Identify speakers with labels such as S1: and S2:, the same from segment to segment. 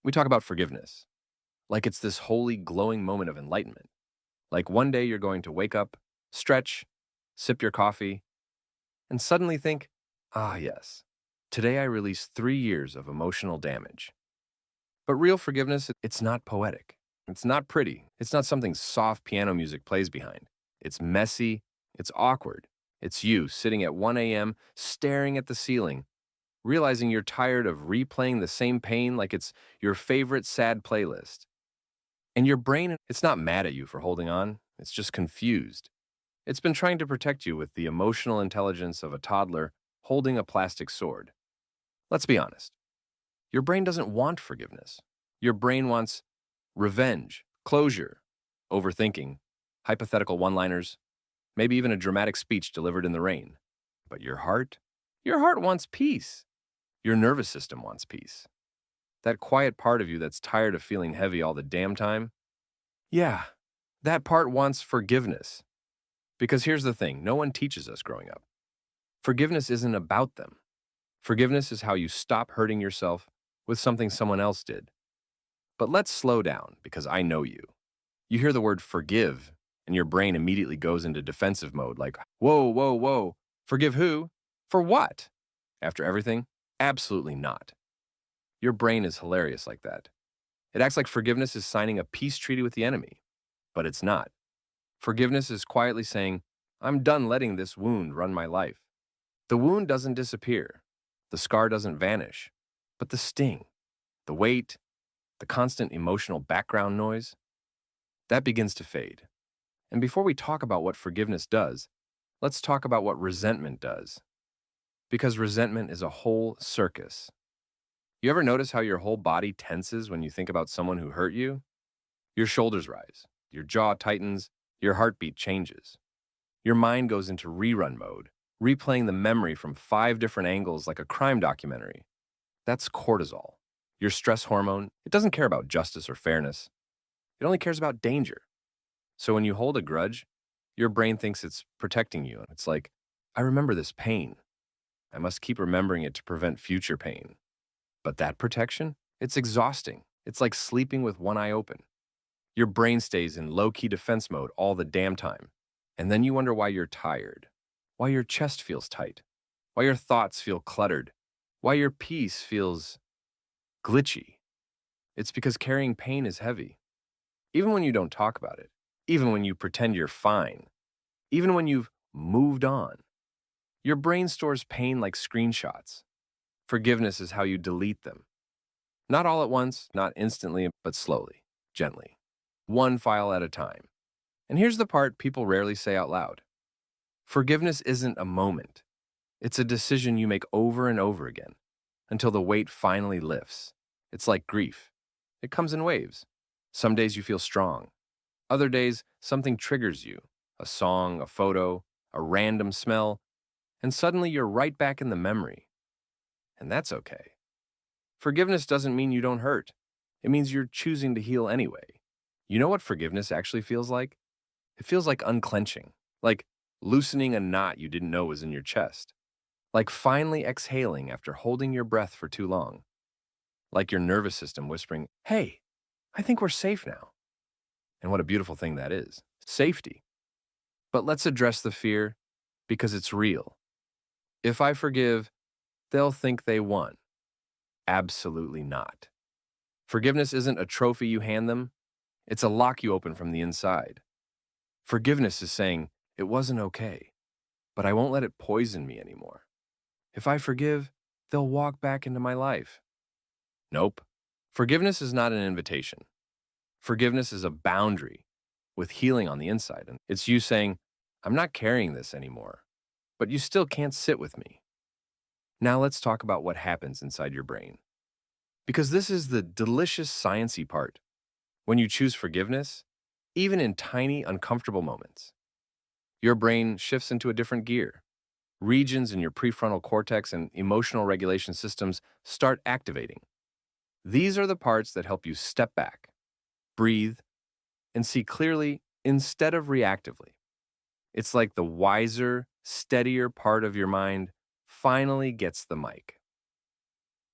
S1: We talk about forgiveness, like it's this holy, glowing moment of enlightenment. Like one day you're going to wake up, stretch, sip your coffee, and suddenly think, ah, yes, today I release 3 years of emotional damage. But real forgiveness, it's not poetic. It's not pretty. It's not something soft piano music plays behind. It's messy. It's awkward. It's you sitting at 1 a.m., staring at the ceiling, realizing you're tired of replaying the same pain like it's your favorite sad playlist. And your brain, it's not mad at you for holding on, it's just confused. It's been trying to protect you with the emotional intelligence of a toddler holding a plastic sword. Let's be honest. Your brain doesn't want forgiveness. Your brain wants revenge, closure, overthinking, hypothetical one-liners, maybe even a dramatic speech delivered in the rain. But your heart wants peace. Your nervous system wants peace. That quiet part of you that's tired of feeling heavy all the damn time, yeah, that part wants forgiveness. Because here's the thing, no one teaches us growing up. Forgiveness isn't about them. Forgiveness is how you stop hurting yourself with something someone else did. But let's slow down because I know you. You hear the word forgive, and your brain immediately goes into defensive mode like, whoa, whoa, whoa, forgive who? For what? After everything? Absolutely not. Your brain is hilarious like that. It acts like forgiveness is signing a peace treaty with the enemy, but it's not. Forgiveness is quietly saying, I'm done letting this wound run my life. The wound doesn't disappear. The scar doesn't vanish. But the sting, the weight, the constant emotional background noise, that begins to fade. And before we talk about what forgiveness does, let's talk about what resentment does. Because resentment is a whole circus. You ever notice how your whole body tenses when you think about someone who hurt you? Your shoulders rise, your jaw tightens, your heartbeat changes. Your mind goes into rerun mode, replaying the memory from 5 different angles like a crime documentary. That's cortisol. Your stress hormone, it doesn't care about justice or fairness. It only cares about danger. So when you hold a grudge, your brain thinks it's protecting you. It's like, I remember this pain. I must keep remembering it to prevent future pain. But that protection, it's exhausting. It's like sleeping with one eye open. Your brain stays in low-key defense mode all the damn time. And then you wonder why you're tired, why your chest feels tight, why your thoughts feel cluttered, why your peace feels glitchy. It's because carrying pain is heavy. Even when you don't talk about it, even when you pretend you're fine, even when you've moved on, your brain stores pain like screenshots. Forgiveness is how you delete them. Not all at once, not instantly, but slowly, gently, one file at a time. And here's the part people rarely say out loud. Forgiveness isn't a moment. It's a decision you make over and over again until the weight finally lifts. It's like grief. It comes in waves. Some days you feel strong. Other days, something triggers you. A song, a photo, a random smell, and suddenly you're right back in the memory. And that's okay. Forgiveness doesn't mean you don't hurt. It means you're choosing to heal anyway. You know what forgiveness actually feels like? It feels like unclenching, like loosening a knot you didn't know was in your chest, like finally exhaling after holding your breath for too long, like your nervous system whispering, hey, I think we're safe now. And what a beautiful thing that is. Safety. But let's address the fear because it's real. If I forgive, they'll think they won. Absolutely not. Forgiveness isn't a trophy you hand them, it's a lock you open from the inside. Forgiveness is saying, it wasn't okay, but I won't let it poison me anymore. If I forgive, they'll walk back into my life. Nope. Forgiveness is not an invitation. Forgiveness is a boundary with healing on the inside. And it's you saying, I'm not carrying this anymore, but you still can't sit with me. Now let's talk about what happens inside your brain. Because this is the delicious sciencey part. When you choose forgiveness, even in tiny, uncomfortable moments, your brain shifts into a different gear. Regions in your prefrontal cortex and emotional regulation systems start activating. These are the parts that help you step back, breathe, and see clearly instead of reactively. It's like the wiser, steadier part of your mind finally gets the mic.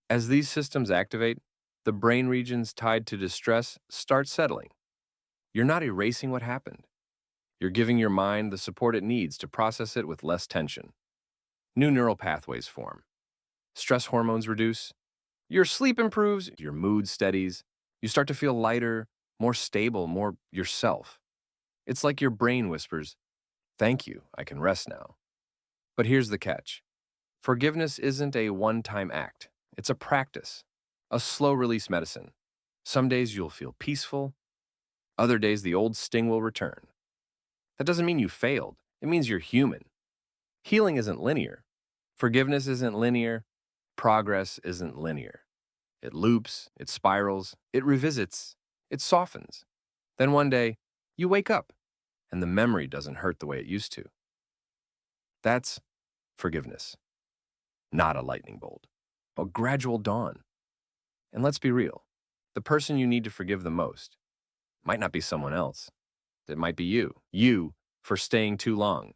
S1: As these systems activate, The brain regions tied to distress start settling. You're not erasing what happened. You're giving your mind the support it needs to process it with less tension. New neural pathways form. Stress hormones reduce. Your sleep improves. Your mood steadies. You start to feel lighter, more stable, more yourself. It's like your brain whispers, "Thank you, I can rest now." But here's the catch. Forgiveness isn't a one-time act. It's a practice, a slow-release medicine. Some days you'll feel peaceful. Other days the old sting will return. That doesn't mean you failed. It means you're human. Healing isn't linear. Forgiveness isn't linear. Progress isn't linear. It loops, it spirals, it revisits, it softens. Then one day, you wake up, and the memory doesn't hurt the way it used to. That's forgiveness, not a lightning bolt, a gradual dawn. And let's be real, the person you need to forgive the most might not be someone else. It might be you. You for staying too long.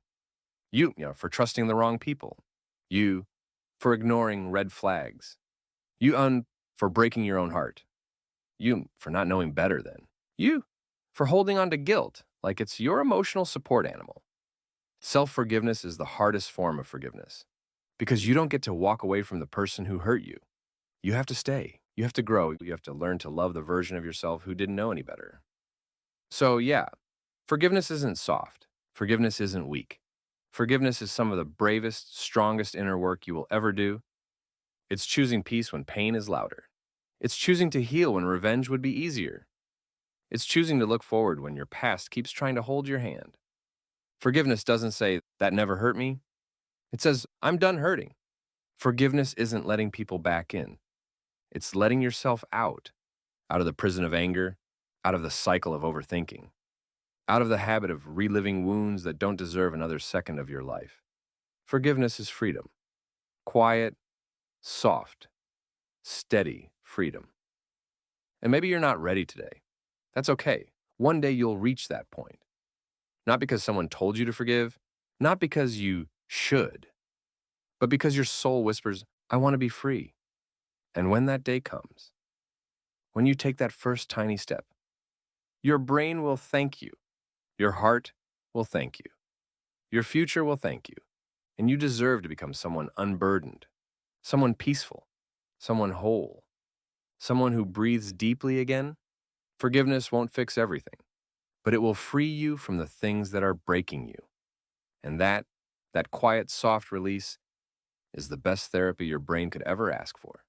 S1: You for trusting the wrong people. You for ignoring red flags. You for breaking your own heart. You for not knowing better than. You for holding on to guilt like it's your emotional support animal. Self-forgiveness is the hardest form of forgiveness because you don't get to walk away from the person who hurt you. You have to stay. You have to grow. You have to learn to love the version of yourself who didn't know any better. So yeah, forgiveness isn't soft. Forgiveness isn't weak. Forgiveness is some of the bravest, strongest inner work you will ever do. It's choosing peace when pain is louder. It's choosing to heal when revenge would be easier. It's choosing to look forward when your past keeps trying to hold your hand. Forgiveness doesn't say, "That never hurt me." It says, "I'm done hurting." Forgiveness isn't letting people back in. It's letting yourself out of the prison of anger, out of the cycle of overthinking, out of the habit of reliving wounds that don't deserve another second of your life. Forgiveness is freedom. Quiet, soft, steady freedom. And maybe you're not ready today. That's okay. One day you'll reach that point. Not because someone told you to forgive, not because you should, but because your soul whispers, "I want to be free." And when that day comes, when you take that first tiny step, your brain will thank you. Your heart will thank you. Your future will thank you. And you deserve to become someone unburdened, someone peaceful, someone whole, someone who breathes deeply again. Forgiveness won't fix everything, but it will free you from the things that are breaking you. And that quiet, soft release is the best therapy your brain could ever ask for.